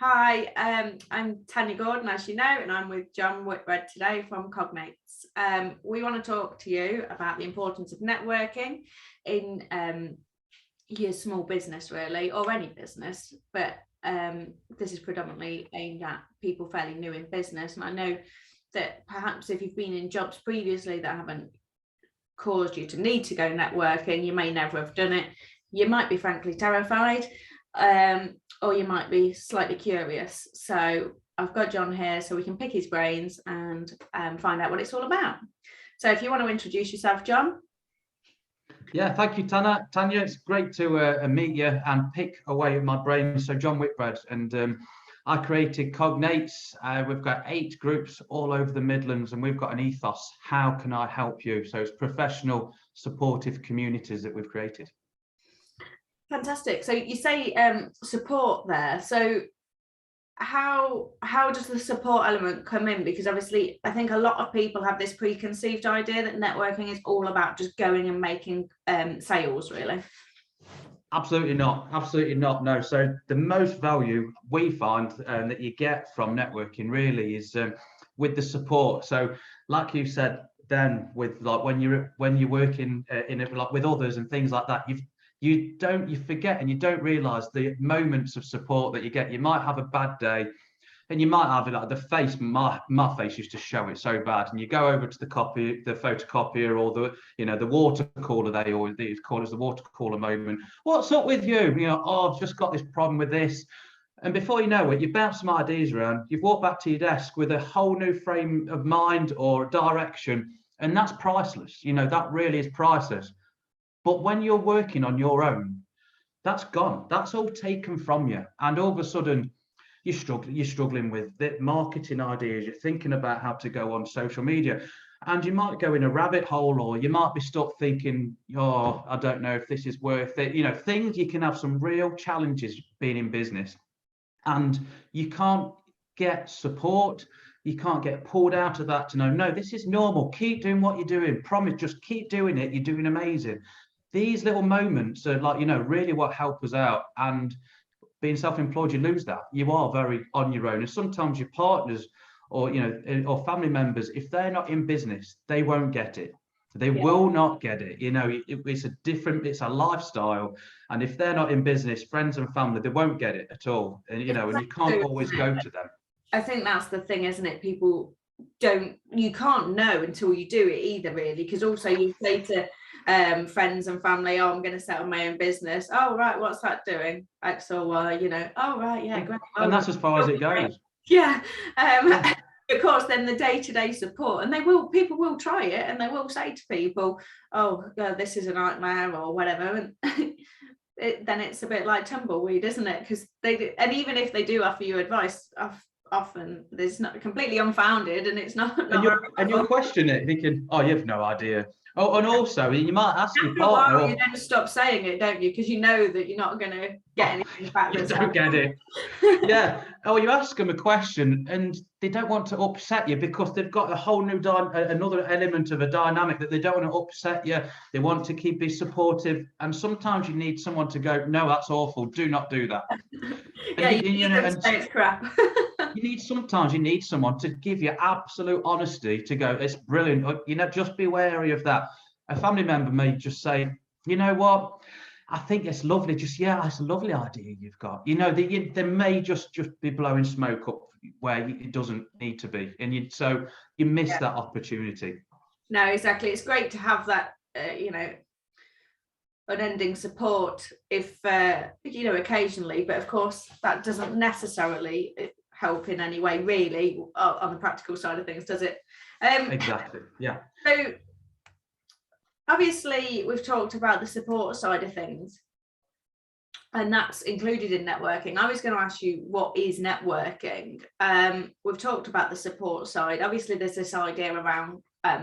Hi, I'm Tanya Gordon, as you know, and I'm with John Whitbread today from Cognates. We want to talk to you about the importance of networking in your small business, really, or any business, but this is predominantly aimed at people fairly new in business. And I know that perhaps if you've been in jobs previously that haven't caused you to need to go networking, you may never have done it. You might be frankly terrified. Or you might be slightly curious. So I've got John here so we can pick his brains and find out what it's all about. So if you want to introduce yourself, John. Yeah, thank you, Tanya. It's great to meet you and pick away at my brain. So John Whitbread, and I created Cognates. We've got 8 groups all over the Midlands, and we've got an ethos. How can I help you? So it's professional, supportive communities that we've created. Fantastic. So you say support there. So how does the support element come in? Because obviously I think a lot of people have this preconceived idea that networking is all about just going and making sales, really. Absolutely not. No. So the most value we find that you get from networking really is with the support. So like you said, then with like when you're working in it like with others and things like that, you forget and you don't realize the moments of support that you get. You might have a bad day and you might have like the face, my face used to show it so bad, and you go over to the photocopier or the water cooler, they always call it the water cooler moment. What's up with you? Oh, I've just got this problem with this. And before you know it, you bounce some ideas around, you've walked back to your desk with a whole new frame of mind or direction, and that's priceless. That really is priceless. But when you're working on your own, that's gone. That's all taken from you. And all of a sudden, you're struggling with the marketing ideas. You're thinking about how to go on social media. And you might go in a rabbit hole, or you might be stuck thinking, oh, I don't know if this is worth it. You can have some real challenges being in business. And you can't get support. You can't get pulled out of that to know, no, this is normal. Keep doing what you're doing. Promise, just keep doing it. You're doing amazing. These little moments are really what help us out. And being self-employed, you lose that. You are very on your own. And sometimes your partners or family members, if they're not in business, they won't get it. They will not get it. It's a lifestyle. And if they're not in business, friends and family, they won't get it at all. And, and you can't always go to them. I think that's the thing, isn't it? People you can't know until you do it either, really. Because also you say to friends and family, oh, I'm going to set up my own business. Oh, right, what's that doing? X or Y, oh, right, yeah, great. And that's as far as it goes. Yeah. Of course, then the day-to-day support, and people will try it, and they will say to people, oh, this is a nightmare or whatever, and then it's a bit like tumbleweed, isn't it? Because and even if they do offer you advice, often it's not completely unfounded, and it's not. And you'll question it, thinking, "Oh, you have no idea." Oh, and also you might ask your partner. You don't stop saying it, don't you? Because you know that you're not going to get anything back. You don't get it. Yeah. Oh, you ask them a question, and they don't want to upset you because they've got a whole new another element of a dynamic that they don't want to upset you. They want to keep you supportive, and sometimes you need someone to go, "No, that's awful. Do not do that." And say it's crap. Sometimes you need someone to give you absolute honesty to go, it's brilliant. Just be wary of that. A family member may just say, you know what, I think it's lovely. It's a lovely idea you've got. They may just be blowing smoke up where it doesn't need to be. And so you miss that opportunity. No, exactly. It's great to have that, unending support if, occasionally, but of course that doesn't necessarily help in any way really on the practical side of things, does it? Exactly. Yeah. So obviously we've talked about the support side of things, and that's included in networking. I was going to ask you, what is networking? We've talked about the support side. Obviously there's this idea around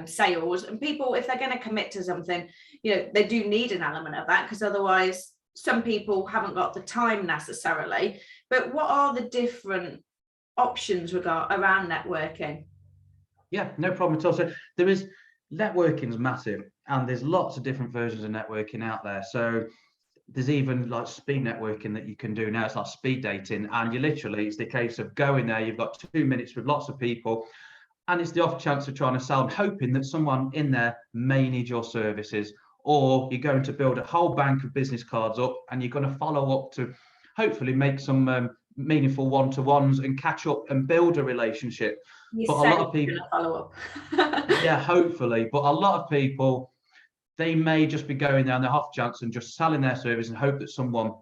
sales, and people, if they're going to commit to something, they do need an element of that, because otherwise some people haven't got the time necessarily. But what are the different options around networking? Yeah, no problem at all. So networking is massive, and there's lots of different versions of networking out there. So there's even like speed networking that you can do now. It's like speed dating, and you literally, it's the case of going there, you've got 2 minutes with lots of people, and it's the off chance of trying to sell and hoping that someone in there may need your services, or you're going to build a whole bank of business cards up, and you're going to follow up to hopefully make some meaningful one-to-ones and catch up and build a relationship. You But a say lot of you're people, gonna follow up. yeah, hopefully, but a lot of people, they may just be going there on the off chance and just selling their service and hope that someone.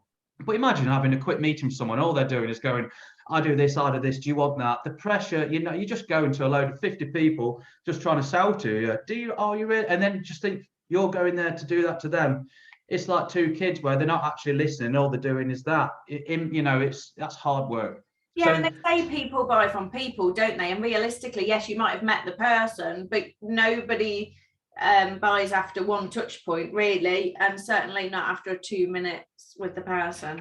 But imagine having a quick meeting with someone, all they're doing is going, I do this, I do this, do you want that? The pressure, you know, you just go into a load of 50 people just trying to sell to you. Do you, are you really? And then just think you're going there to do that to them. It's like two kids where they're not actually listening, all they're doing is that. You know, that's hard work. Yeah, So, and they say people buy from people, don't they? And realistically, yes, you might have met the person, but nobody buys after one touch point, really, and certainly not after 2 minutes with the person.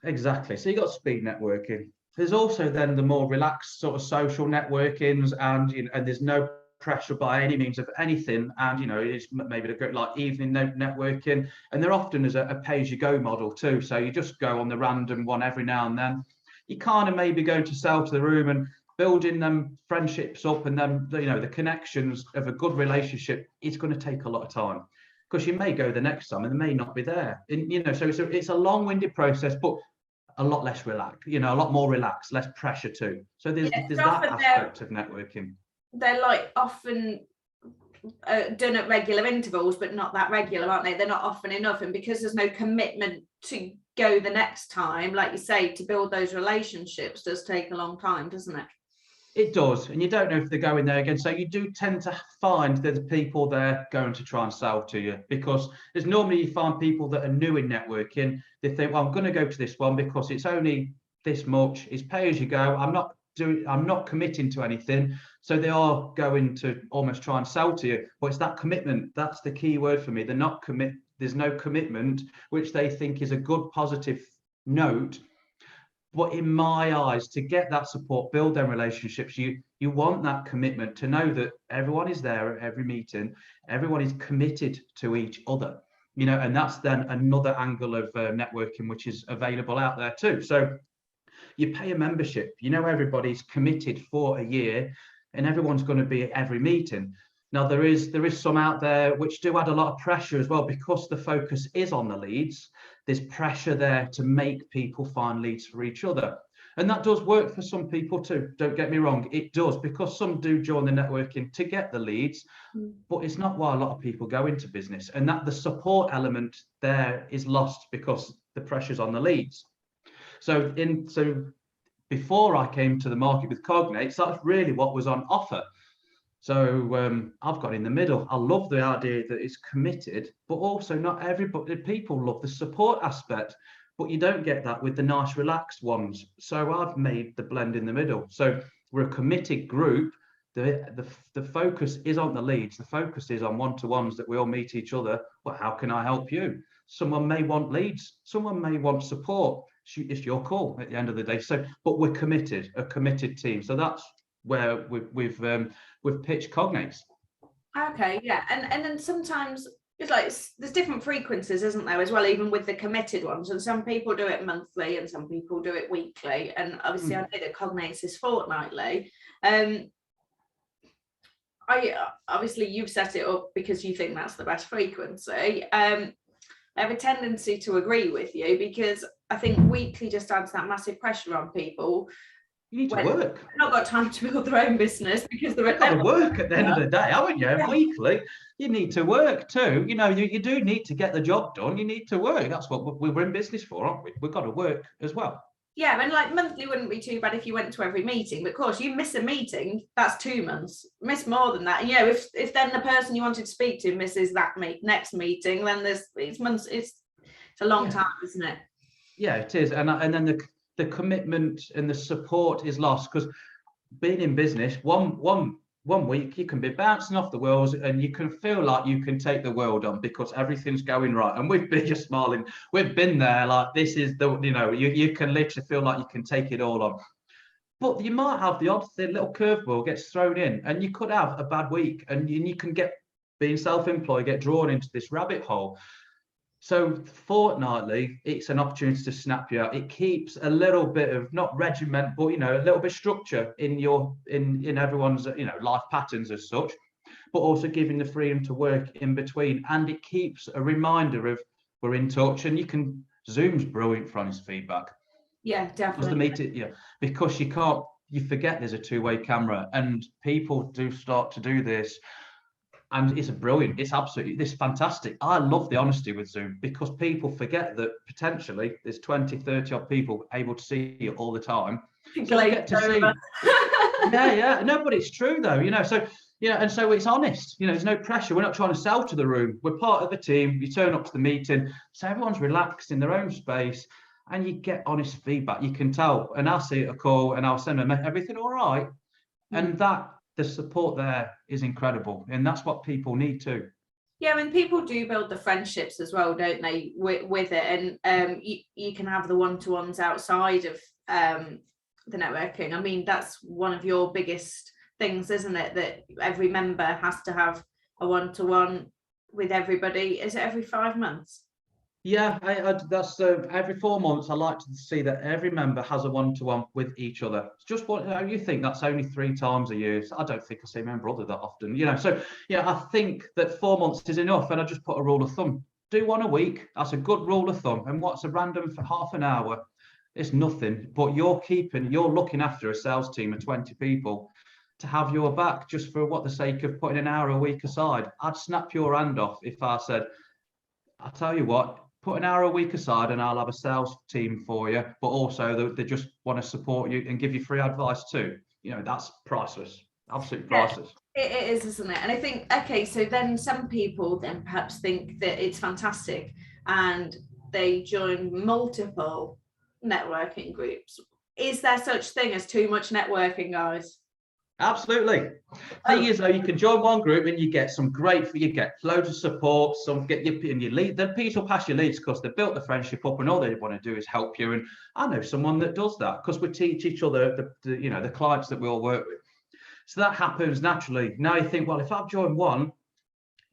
exactly. So you got speed networking. There's also then the more relaxed sort of social networkings, and you know, and there's no pressure by any means of anything. And you know, it's maybe the like evening networking, and they're often as a pay-as-you-go model too. So you just go on the random one every now and then. You kind of maybe go to sell to the room and building them friendships up, and then you know the connections of a good relationship is going to take a lot of time, because you may go the next time and they may not be there. And you know, so it's a long-winded process, but a lot less relaxed, you know, a lot more relaxed, less pressure too. So there's that aspect of networking. They're like often done at regular intervals, but not that regular, aren't they? They're not often enough, and because there's no commitment to go the next time, like you say, to build those relationships does take a long time, doesn't it? It does, and you don't know if they're going there again. So you do tend to find there's people there going to try and sell to you, because there's normally, you find people that are new in networking. They think, well, I'm going to go to this one because it's only this much, it's pay as you go. I'm not committing to anything. So they are going to almost try and sell to you. But it's that commitment. That's the key word for me. They're not commit. There's no commitment, which they think is a good positive note. But in my eyes, to get that support, build them relationships, you want that commitment, to know that everyone is there at every meeting, everyone is committed to each other, you know, and that's then another angle of networking, which is available out there too. So you pay a membership, you know, everybody's committed for a year, and everyone's going to be at every meeting. Now there is some out there which do add a lot of pressure as well, because the focus is on the leads. There's pressure there to make people find leads for each other, and that does work for some people too, don't get me wrong, it does, because some do join the networking to get the leads. But it's not why a lot of people go into business, and that the support element there is lost because the pressure's on the leads. So before I came to the market with Cognates, that's really what was on offer. So I've got in the middle. I love the idea that it's committed, but also not everybody, people love the support aspect, but you don't get that with the nice relaxed ones. So I've made the blend in the middle. So we're a committed group. The focus is on the leads. The focus is on one-to-ones, that we all meet each other. Well, how can I help you? Someone may want leads. Someone may want support. It's your call at the end of the day. So, but we're committed, a committed team. So that's where we've pitched Cognates. Okay, yeah, and then sometimes it's like there's different frequencies, isn't there, as well, even with the committed ones, and some people do it monthly and some people do it weekly, and obviously I know that Cognates is fortnightly. Obviously you've set it up because you think that's the best frequency. I have a tendency to agree with you, because I think weekly just adds that massive pressure on people. You need to work. They've not got time to build their own business because they're You've got to work at the end of the day, haven't you? Yeah. Weekly, you need to work too. You know, you do need to get the job done. You need to work. That's what we're in business for, aren't we? We've got to work as well. Yeah, and like monthly wouldn't be too bad if you went to every meeting, but of course you miss a meeting, that's 2 months. Miss more than that, and you know, if then the person you wanted to speak to misses that next meeting, then it's months. It's a long time, isn't it? Yeah, it is, and then the commitment and the support is lost, because being in business, one week you can be bouncing off the wheels and you can feel like you can take the world on because everything's going right. And we've been just smiling. We've been there, like this is the, you know, you can literally feel like you can take it all on. But you might have the odd little curveball gets thrown in, and you could have a bad week, and you can get, being self-employed, get drawn into this rabbit hole. So fortnightly, it's an opportunity to snap you out. It keeps a little bit of not regiment, but a little bit of structure in in everyone's life patterns as such, but also giving the freedom to work in between. And it keeps a reminder of we're in touch, and you can Zoom's brilliant for honest feedback. Yeah, Because definitely. the meeting, because you forget there's a two-way camera, and people do start to do this. And it's fantastic. I love the honesty with Zoom, because people forget that potentially there's 20, 30 odd people able to see you all the time. So we get to see. Yeah. No, but it's true though, so, and so it's honest, there's no pressure. We're not trying to sell to the room. We're part of the team. You turn up to the meeting. So everyone's relaxed in their own space, and you get honest feedback. You can tell, and I'll see a call and I'll send them everything all right. And that the support there is incredible, and that's what people need too. Yeah, and people do build the friendships as well, don't they, with it? And you can have the one-to-ones outside of the networking. I mean, that's one of your biggest things, isn't it? That every member has to have a one-to-one with everybody. Is it every 5 months? Yeah, that's every 4 months. I like to see that every member has a one-to-one with each other. It's just what you think that's only 3 times a year. So I don't think I see my brother that often, So I think that 4 months is enough, and I just put a rule of thumb: do one a week. That's a good rule of thumb. And what's a random for half an hour? It's nothing, but you're looking after a sales team of 20 people to have your back just for the sake of putting an hour a week aside. I'd snap your hand off if I said, I'll tell you what, put an hour a week aside and I'll have a sales team for you, but also they just want to support you and give you free advice too. That's priceless, absolutely priceless. It is, isn't it? And I think, okay, so then some people then perhaps think that it's fantastic and they join multiple networking groups. Is there such thing as too much networking, guys? Absolutely. Thing is, though, you can join one group and you get you get loads of support. Some get your lead. Then people pass your leads because they've built the friendship up, and all they want to do is help you. And I know someone that does that because we teach each other the clients that we all work with. So that happens naturally. Now you think, well, if I've joined one,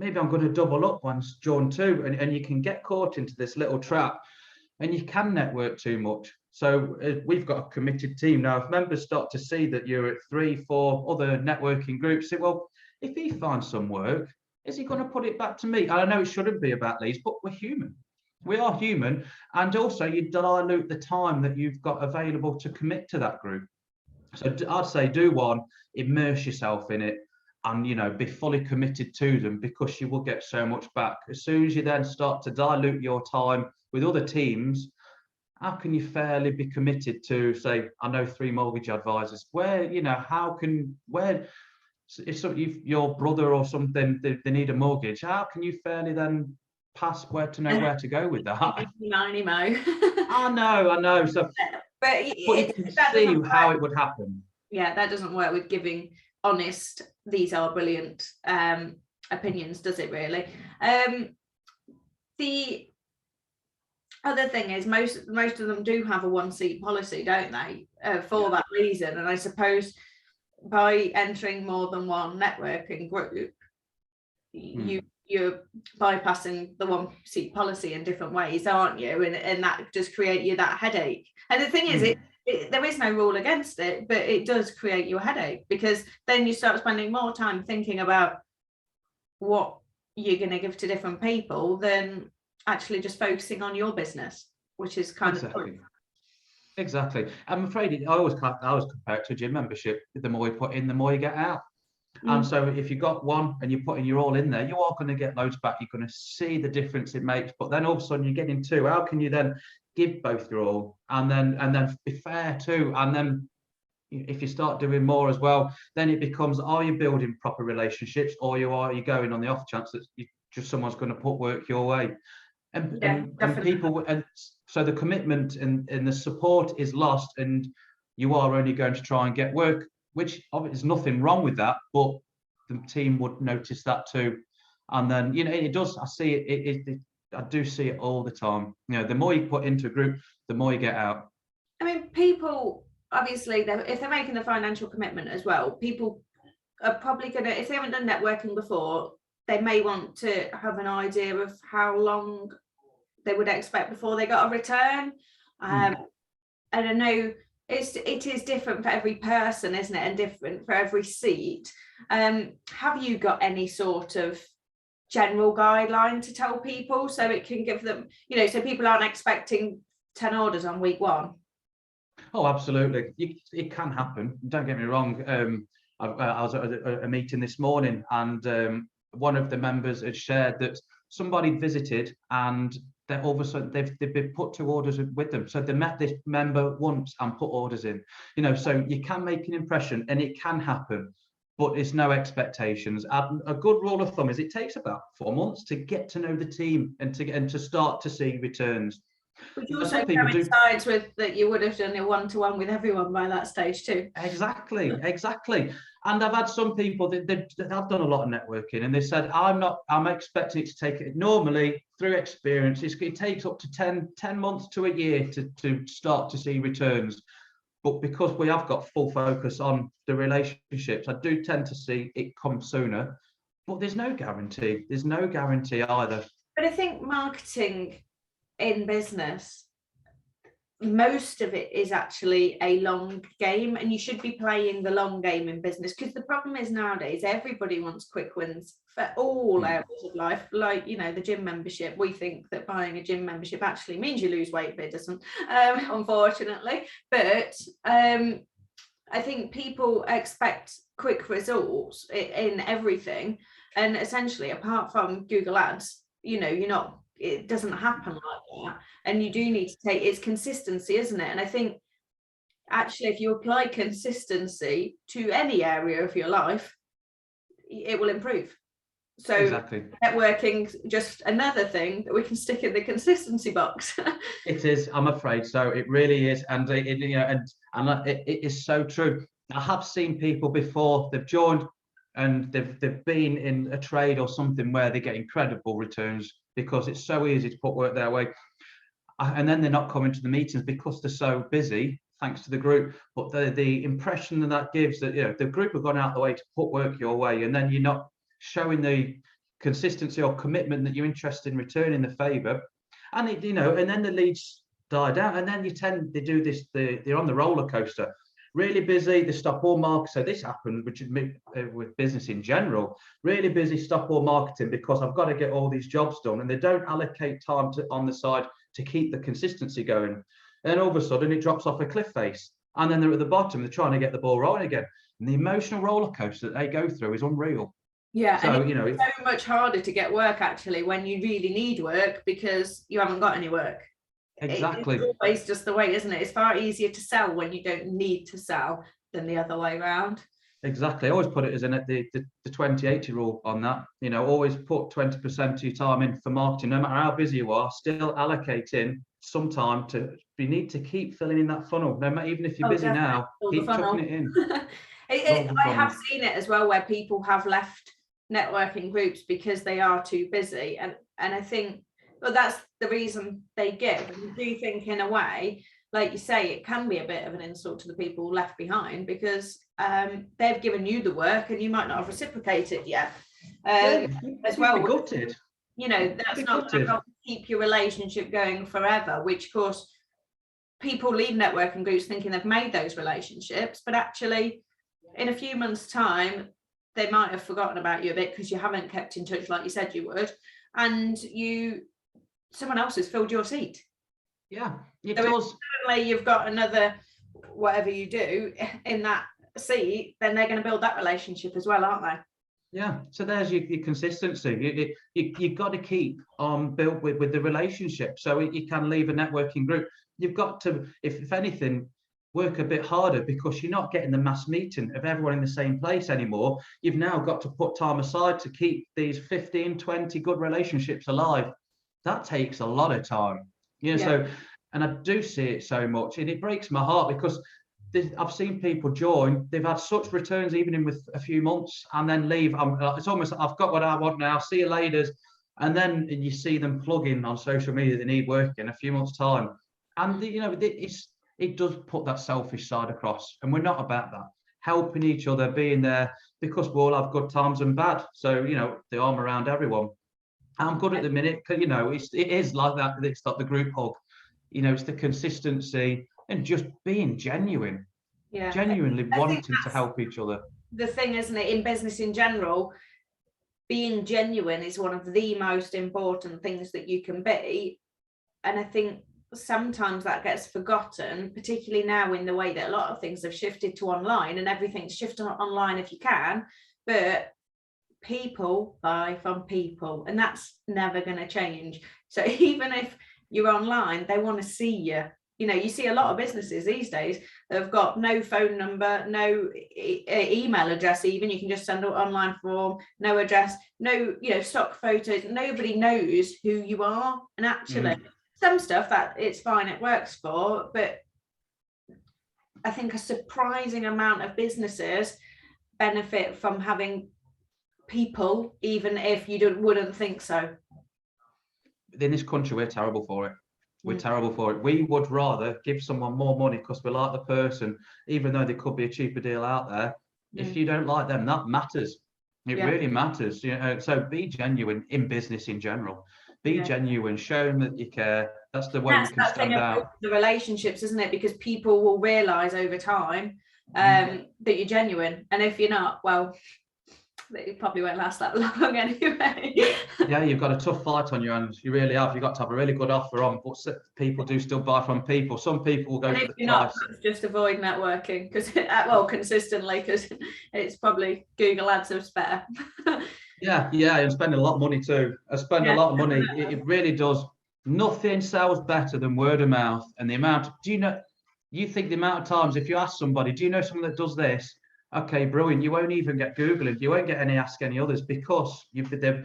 maybe I'm going to double up once, join two, and you can get caught into this little trap, and you can network too much. So we've got a committed team now. If members start to see that you're at 3, 4 other networking groups, say, well, if he finds some work, is he going to put it back to me? And I know it shouldn't be about leads, but we're human. We are human. And also you dilute the time that you've got available to commit to that group. So I'd say do one, immerse yourself in it, and be fully committed to them, because you will get so much back. As soon as you then start to dilute your time with other teams, how can you fairly be committed to, say, I know 3 mortgage advisors, where if your brother or something, they need a mortgage, how can you fairly then pass where to go with that? I know. So, but you can see how it would happen. Yeah, that doesn't work with giving honest, these are brilliant opinions, does it really? The other thing is most of them do have a 1-seat policy, don't they, for that reason. And I suppose by entering more than one networking group, you're bypassing the 1-seat policy in different ways, aren't you? And that does create you that headache. And the thing is, there is no rule against it, but it does create you a headache, because then you start spending more time thinking about what you're going to give to different people than actually just focusing on your business, which is kind of cool. Exactly. I'm afraid I always compare it to a gym membership. The more you put in, the more you get out. And so if you got one and you're putting your all in there, you are going to get loads back. You're going to see the difference it makes. But then all of a sudden you're getting 2. How can you then give both your all and then be fair too? And then if you start doing more as well, then it becomes, are you building proper relationships, or are you going on the off chance that someone's going to put work your way? And people, and so the commitment and the support is lost, and you are only going to try and get work, which there's nothing wrong with that, but the team would notice that too. And then it does. I see it. I do see it all the time. The more you put into a group, the more you get out. I mean, people obviously, if they're making the financial commitment as well, people are probably gonna, if they haven't done networking before, they may want to have an idea of how long they would expect before they got a return. And I know it is different for every person, isn't it, and different for every seat. Have you got any sort of general guideline to tell people so it can give them, so people aren't expecting 10 orders on week 1? Oh, absolutely. It can happen. Don't get me wrong. I was at a meeting this morning, and one of the members had shared that somebody visited, and that all of a sudden they've been put 2 orders with them. So they met this member once and put orders in. So you can make an impression, and it can happen, but it's no expectations. And a good rule of thumb is it takes about 4 months to get to know the team and to start to see returns. Which also coincides with that you would have done a one-to-one with everyone by that stage too. Exactly. And I've had some people that have done a lot of networking, and they said, I'm expecting it to take, normally through experience, it takes up to 10 months to a year to start to see returns. But because we have got full focus on the relationships, I do tend to see it come sooner, but there's no guarantee. There's no guarantee either. But I think marketing in business, most of it is actually a long game, and you should be playing the long game in business, because the problem is nowadays everybody wants quick wins for all areas of life. Like, the gym membership, we think that buying a gym membership actually means you lose weight, but it doesn't, unfortunately. But I think people expect quick results in everything, and essentially apart from Google Ads, it doesn't happen like that. And you do need to it's consistency, isn't it? And I think actually if you apply consistency to any area of your life, it will improve. So exactly. Networking, just another thing that we can stick in the consistency box. It is, I'm afraid so. It really is. And it is so true. I have seen people before, they've joined and they've been in a trade or something where they get incredible returns because it's so easy to put work their way. And then they're not coming to the meetings because they're so busy, thanks to the group. But the impression that gives that, the group have gone out the way to put work your way, and then you're not showing the consistency or commitment that you're interested in returning the favour. And, and then the leads die down. And then they do this, they're on the roller coaster. Really busy, they stop all marketing. So this happened, which is with business in general, really busy, stop all marketing because I've got to get all these jobs done, and they don't allocate time on the side to keep the consistency going. And all of a sudden it drops off a cliff face, and then they're at the bottom, they're trying to get the ball rolling again. And the emotional roller coaster that they go through is unreal. Yeah, so, and it's so much harder to get work actually when you really need work because you haven't got any work. Exactly. It's always just the way, isn't it? It's far easier to sell when you don't need to sell than the other way around. Exactly. I always put it as in the 20-80 rule on that. Always put 20% of your time in for marketing, no matter how busy you are. Still allocate in some time you need to keep filling in that funnel. No matter, even if you're busy now, keep chucking it in. I have seen it as well where people have left networking groups because they are too busy, and I think. Well, that's the reason they give. And I do think in a way, like you say, it can be a bit of an insult to the people left behind because they've given you the work and you might not have reciprocated yet. As well, gutted. That's not going to keep your relationship going forever, which of course people leave networking groups thinking they've made those relationships, but actually in a few months' time, they might have forgotten about you a bit because you haven't kept in touch like you said you would, and someone else has filled your seat. Yeah, it does. Suddenly you've got another whatever you do in that seat, then they're going to build that relationship as well, aren't they? Yeah, so there's your consistency. You've got to keep built with the relationship. So you can leave a networking group. You've got to, if anything, work a bit harder because you're not getting the mass meeting of everyone in the same place anymore. You've now got to put time aside to keep these 15, 20 good relationships alive. That takes a lot of time. So, and I do see it so much, and it breaks my heart because I've seen people join, they've had such returns even in with a few months and then leave. It's almost, I've got what I want now, see you later. And then you see them plug in on social media, they need work in a few months' time. And, it does put that selfish side across, and we're not about that. Helping each other, being there, because we all have good times and bad. So, the arm around everyone. I'm good at the minute, 'cause, you know, it is like that. It's like the group hug, you know, it's the consistency and just being genuine, Yeah, genuinely I think wanting to that's help each other. the thing, isn't it, in business in general? Being genuine is one of the most important things that you can be. And I think sometimes that gets forgotten, particularly now in the way that a lot of things have shifted to online, and everything's shifted online if you can. But people buy from people, and that's never going to change. So even if you're online, they want to see you. You know, you see a lot of businesses these days that have got no phone number, no email address, even. You can just send an online form, no address, no, you know, stock photos. Nobody knows who you are. And actually, some stuff that it's fine, it works for, but I think a surprising amount of businesses benefit from having people, even if you wouldn't think so. In this country, we're terrible for it. We're terrible for it. We would rather give someone more money because we like the person, even though there could be a cheaper deal out there. If you don't like them, that matters. It really matters. You know, so be genuine in business in general. Be genuine, show them that you care. That's the way you can stand out. The relationships, isn't it? Because people will realise over time that you're genuine, and if you're not, well, it probably won't last that long anyway. Yeah, you've got a tough fight on your hands. You really have. You've got to have a really good offer on, but people do still buy from people. Some people will go for the price. Not, just avoid networking, because consistently, because it's probably Google Ads is better. Yeah, and spending a lot of money too. I spend a lot of money. It really does. Nothing sells better than word of mouth. And the amount. You think the amount of times if you ask somebody, do you know someone that does this? Okay, brilliant. You won't even get Googling. You won't get ask any others, because they've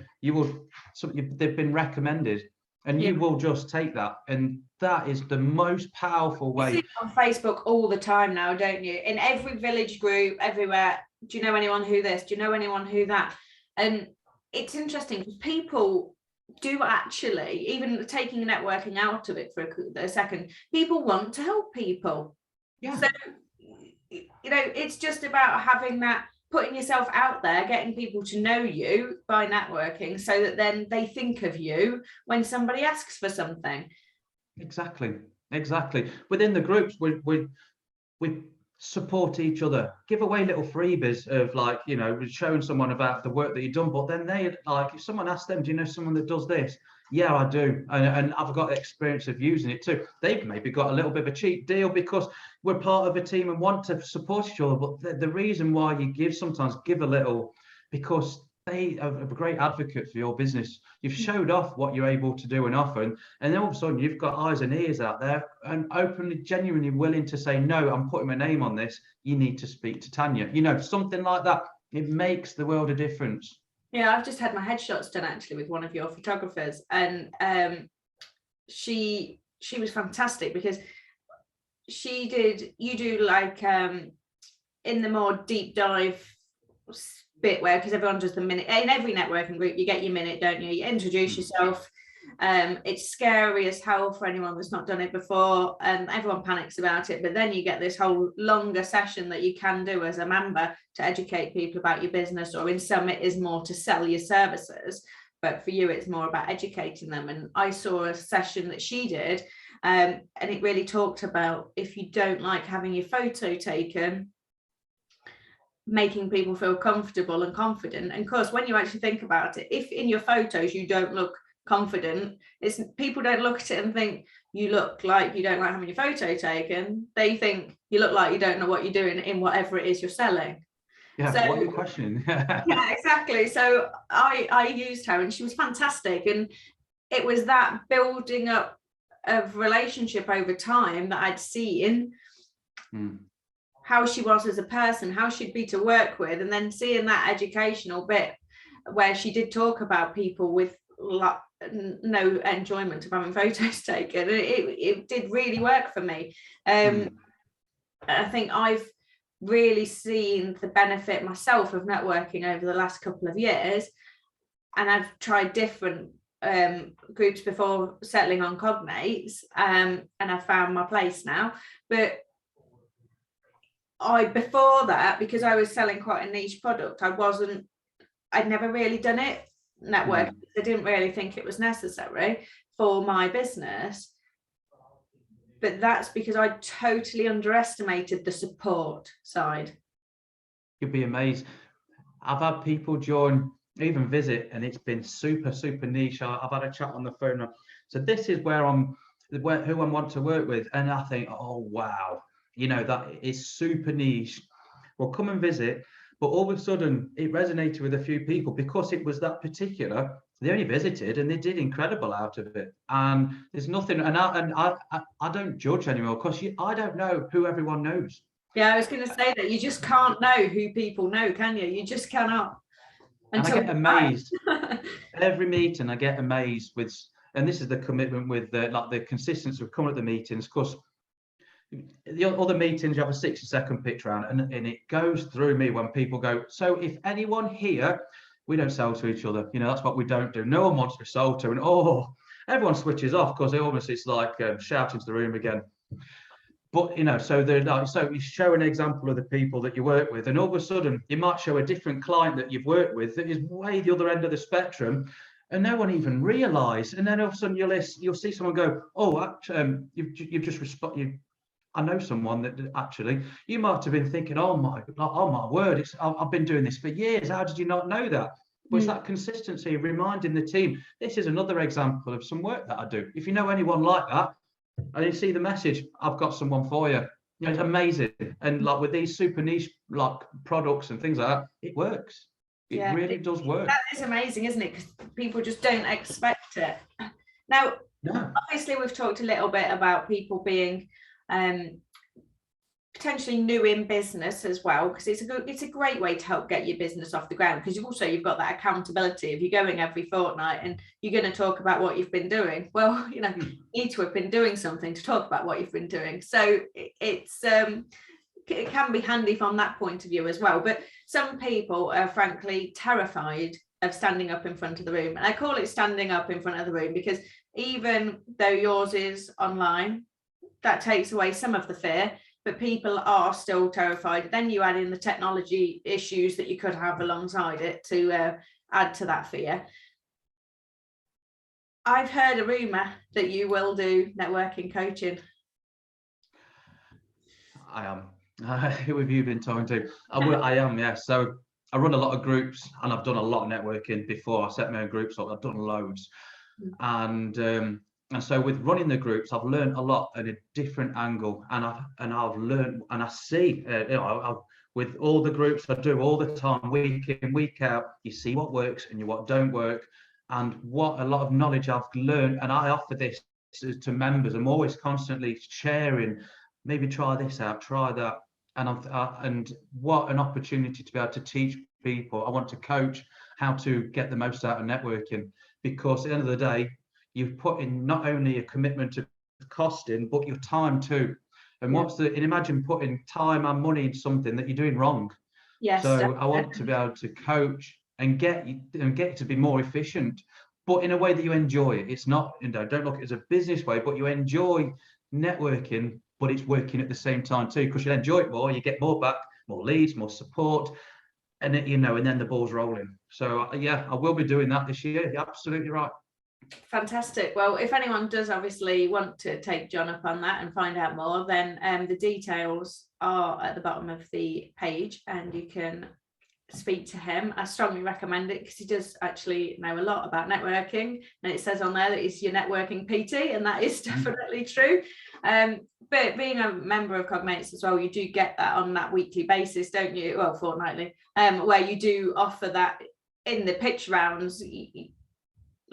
been recommended, and you will just take that. And that is the most powerful way. You see it on Facebook all the time now, don't you? In every village group, everywhere. Do you know anyone who this? Do you know anyone who that? And it's interesting because people do actually, even taking networking out of it for a second, people want to help people. Yeah. So, you know, it's just about having that, putting yourself out there, getting people to know you by networking, so that then they think of you when somebody asks for something. Exactly. Within the groups, we support each other, give away little freebies of, like, you know, showing someone about the work that you've done. But then they, like, if someone asks them, do you know someone that does this? Yeah, I do, and I've got experience of using it too. They've maybe got a little bit of a cheap deal because we're part of a team and want to support each other. But the reason why you sometimes give a little, because they are a great advocate for your business. You've showed off what you're able to do and offer, and then all of a sudden you've got eyes and ears out there and openly, genuinely willing to say, no, I'm putting my name on this. You need to speak to Tanya. You know, something like that. It makes the world a difference. Yeah, I've just had my headshots done actually with one of your photographers, and she was fantastic, because you do like in the more deep dive bit, where, because everyone does the minute in every networking group, you get your minute, don't you? You introduce yourself. It's scary as hell for anyone that's not done it before, and everyone panics about it. But then you get this whole longer session that you can do as a member to educate people about your business, or in some it is more to sell your services, but for you it's more about educating them. And I saw a session that she did, and it really talked about, if you don't like having your photo taken, making people feel comfortable and confident. And of course, when you actually think about it, if in your photos you don't look confident, people don't look at it and think you look like you don't like having your photo taken. They think you look like you don't know what you're doing in whatever it is you're selling. Yeah, so, what are you questioning? Yeah, exactly. So I used her, and she was fantastic. And it was that building up of relationship over time that I'd seen how she was as a person, how she'd be to work with, and then seeing that educational bit where she did talk about people with no enjoyment of having photos taken. It did really work for me. I think I've really seen the benefit myself of networking over the last couple of years, and I've tried different groups before settling on Cogmates, and I've found my place now. But before that, because I was selling quite a niche product, I'd never really done it network. I didn't really think it was necessary for my business. But that's because I totally underestimated the support side. You'd be amazed. I've had people join, even visit, and it's been super, super niche. I've had a chat on the phone. So this is who I want to work with. And I think, oh, wow, that is super niche. Well, come and visit. But all of a sudden, it resonated with a few people because it was that particular. They only visited and they did incredible out of it. And there's nothing, and I don't judge anymore because I don't know who everyone knows. Yeah, I was going to say that you just can't know who people know, can you? You just cannot. And I get amazed. Every meeting, I get amazed with, and this is the commitment with the consistency of coming at the meetings, because the other meetings you have a 60-second pitch round, and it goes through me when people go, so if anyone here, we don't sell to each other, that's what we don't do. No one wants to be sold to, and everyone switches off because it's like shouting to the room again. But so you show an example of the people that you work with, and all of a sudden you might show a different client that you've worked with that is way the other end of the spectrum, and no one even realised. And then all of a sudden you'll see someone go, "Oh, you've just responded. I know someone that actually you might have been thinking, oh my word, I've been doing this for years. How did you not know that?" But it's that consistency of reminding the team. This is another example of some work that I do. If you know anyone like that, and you see the message, I've got someone for you. It's amazing. And like with these super niche like products and things like that, it works. It really does work. That is amazing, isn't it? Because people just don't expect it. Now, obviously, we've talked a little bit about people being potentially new in business as well, because it's a great way to help get your business off the ground, because you've got that accountability. If you're going every fortnight and you're going to talk about what you've been doing, well, you need to have been doing something to talk about what you've been doing. So it can be handy from that point of view as well. But some people are frankly terrified of standing up in front of the room, and I call it standing up in front of the room because even though yours is online, that takes away some of the fear, but people are still terrified. Then you add in the technology issues that you could have alongside it to add to that fear. I've heard a rumour that you will do networking coaching. I am. Who have you been talking to? I am, yeah. So I run a lot of groups, and I've done a lot of networking before. I set my own groups up. I've done loads. And so with running the groups, I've learned a lot at a different angle, and I've learned, and I see, with all the groups I do all the time, week in, week out, you see what works and what don't work, and what a lot of knowledge I've learned, and I offer this to members. I'm always constantly sharing, maybe try this out, try that, and what an opportunity to be able to teach people. I want to coach how to get the most out of networking, because at the end of the day, you've put in not only a commitment to costing, but your time too. And imagine putting time and money in something that you're doing wrong. Yes. So definitely. I want to be able to coach and get you to be more efficient, but in a way that you enjoy it. It's not, don't look at it as a business way, but you enjoy networking, but it's working at the same time too, because you enjoy it more, you get more back, more leads, more support, and and then the ball's rolling. So I will be doing that this year. You're absolutely right. Fantastic. Well, if anyone does obviously want to take John up on that and find out more, then the details are at the bottom of the page and you can speak to him. I strongly recommend it because he does actually know a lot about networking, and it says on there that he's your networking PT, and that is definitely true. But being a member of Cogmates as well, you do get that on that weekly basis, don't you? Well, fortnightly, where you do offer that in the pitch rounds.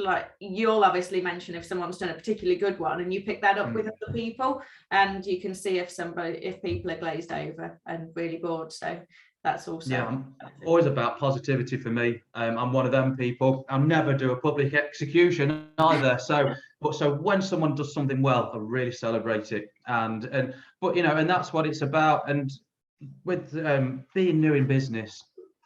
Like, you'll obviously mention if someone's done a particularly good one, and you pick that up with other people, and you can see if people are glazed over and really bored. So that's also I'm always about positivity for me. I'm one of them people. I'll never do a public execution either. So when someone does something well, I really celebrate it. And that's what it's about. And with being new in business,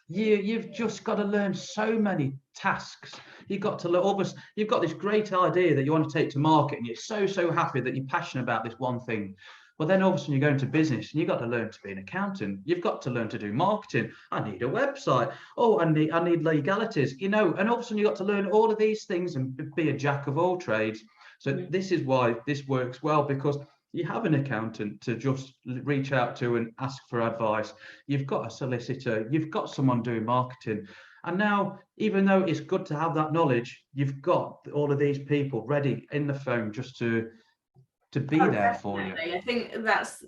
you've just got to learn so many tasks. You've got this great idea that you want to take to market, and you're so happy that you're passionate about this one thing. Well, then all of a sudden you go into business and you've got to learn to be an accountant. You've got to learn to do marketing. I need a website. Oh, I need legalities, and all of a sudden you've got to learn all of these things and be a jack of all trades. So this is why this works well, because you have an accountant to just reach out to and ask for advice. You've got a solicitor, you've got someone doing marketing. And now, even though it's good to have that knowledge, you've got all of these people ready in the phone just to be there for you. I think that's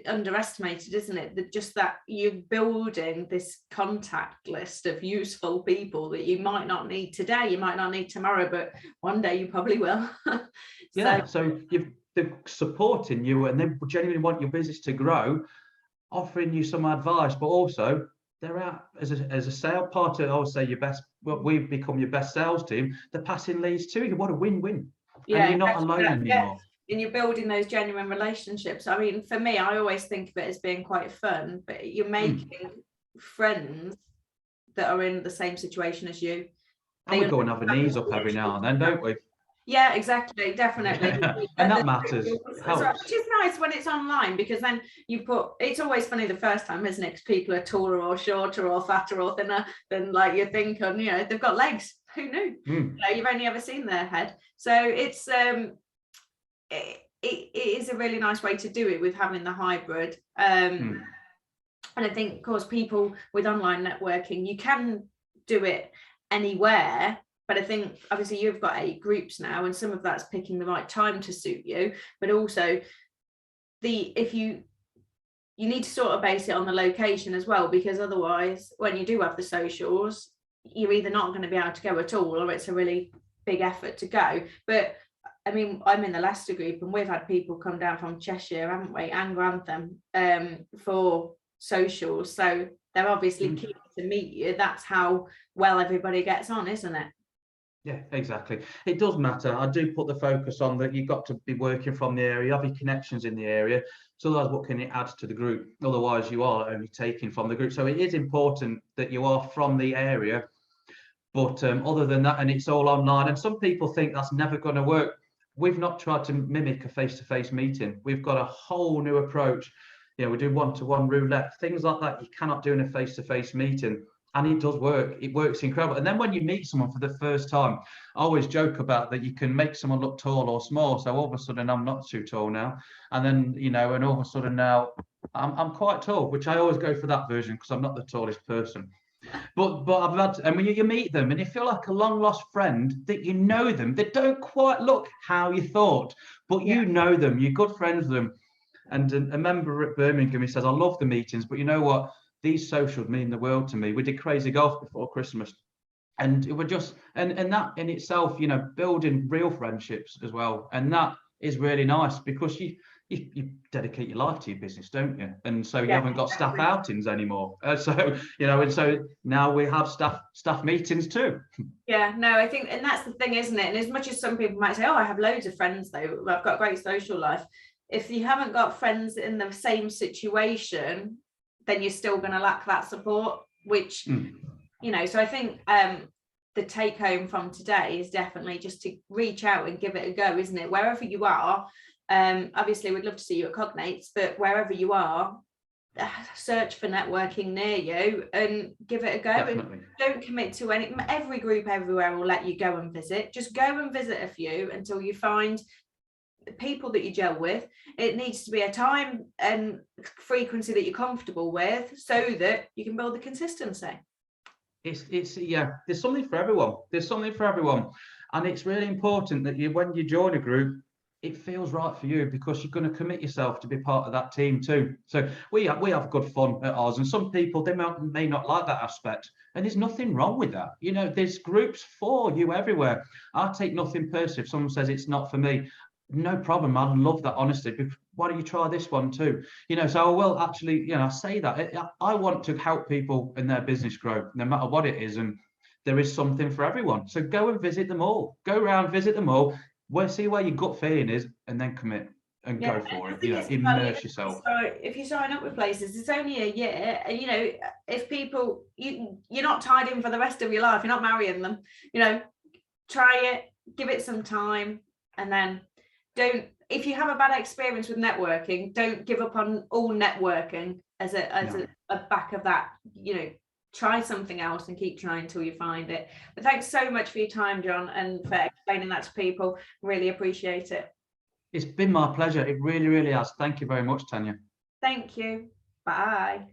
underestimated, isn't it? Just that you're building this contact list of useful people that you might not need today, you might not need tomorrow, but one day you probably will. So they're supporting you, and they genuinely want your business to grow, offering you some advice, but also they're out as a sales part of, I would say, we've become your best sales team. They're passing leads to you. What a win-win. Yeah, and you're not alone anymore. And you're building those genuine relationships. I mean, for me, I always think of it as being quite fun, but you're making friends that are in the same situation as you. And we go and have a knees up every now and then, don't we? Yeah, exactly, definitely. And that matters. Which is nice when it's online, because then it's always funny the first time, isn't it? Because people are taller or shorter or fatter or thinner than like you think, and they've got legs. Who knew? You've only ever seen their head. So it's it is a really nice way to do it with having the hybrid. And I think, of course, people with online networking, you can do it anywhere. But I think obviously you've got 8 groups now, and some of that's picking the right time to suit you. But also if you need to sort of base it on the location as well, because otherwise when you do have the socials, you're either not going to be able to go at all, or it's a really big effort to go. But I mean, I'm in the Leicester group, and we've had people come down from Cheshire, haven't we, and Grantham, for socials. So they're obviously keen to meet you. That's how well everybody gets on, isn't it? Yeah, exactly. It does matter. I do put the focus on that. You've got to be working from the area, have your connections in the area. So otherwise, what can it add to the group? Otherwise, you are only taking from the group. So it is important that you are from the area. But other than that, and it's all online, and some people think that's never going to work. We've not tried to mimic a face-to-face meeting. We've got a whole new approach. We do one-to-one roulette, things like that. You cannot do in a face-to-face meeting. And it does work. It works incredible. And then when you meet someone for the first time, I always joke about that you can make someone look tall or small. So all of a sudden I'm not too tall now. And then, and all of a sudden now I'm quite tall, which I always go for that version because I'm not the tallest person. But I've had, and when you meet them and you feel like a long lost friend, that you know them, they don't quite look how you thought, but you know them, you're good friends with them. And a member at Birmingham, he says, I love the meetings, but you know what? These socials mean the world to me. We did crazy golf before Christmas, and it would just and that in itself, building real friendships as well, and that is really nice because you dedicate your life to your business, don't you? And so you haven't got staff outings anymore. And so now we have staff meetings too. Yeah, no, I think, and that's the thing, isn't it? And as much as some people might say, oh, I have loads of friends though, I've got a great social life. If you haven't got friends in the same situation, then you're still going to lack that support, which, so I think the take home from today is definitely just to reach out and give it a go, isn't it? Wherever you are, obviously we'd love to see you at Cognates, but wherever you are, search for networking near you and give it a go. Definitely. And don't commit to every group everywhere will let you go and visit. Just go and visit a few until you find people that you gel with. It needs to be a time and frequency that you're comfortable with, so that you can build the consistency. It's there's something for everyone, and it's really important that when you join a group, it feels right for you, because you're going to commit yourself to be part of that team too. So we have good fun at ours, and some people, they may not like that aspect, and there's nothing wrong with that. There's groups for you everywhere. I take nothing personally if someone says it's not for me. No problem. I love that honesty. Why don't you try this one too? So I will actually, I say that I want to help people in their business grow, no matter what it is. And there is something for everyone. So go and visit them all. Go around, visit them all. See where your gut feeling is, and then commit and go for it. Immerse yourself. So if you sign up with places, it's only a year, and if people, you're not tied in for the rest of your life. You're not marrying them. Try it, give it some time, and then don't if you have a bad experience with networking, don't give up on all networking as a back of that, you know, try something else and keep trying until you find it. But thanks so much for your time, John, and for explaining that to people. Really appreciate it. It's been my pleasure. It really, really has. Thank you very much, Tanya. Thank you. Bye.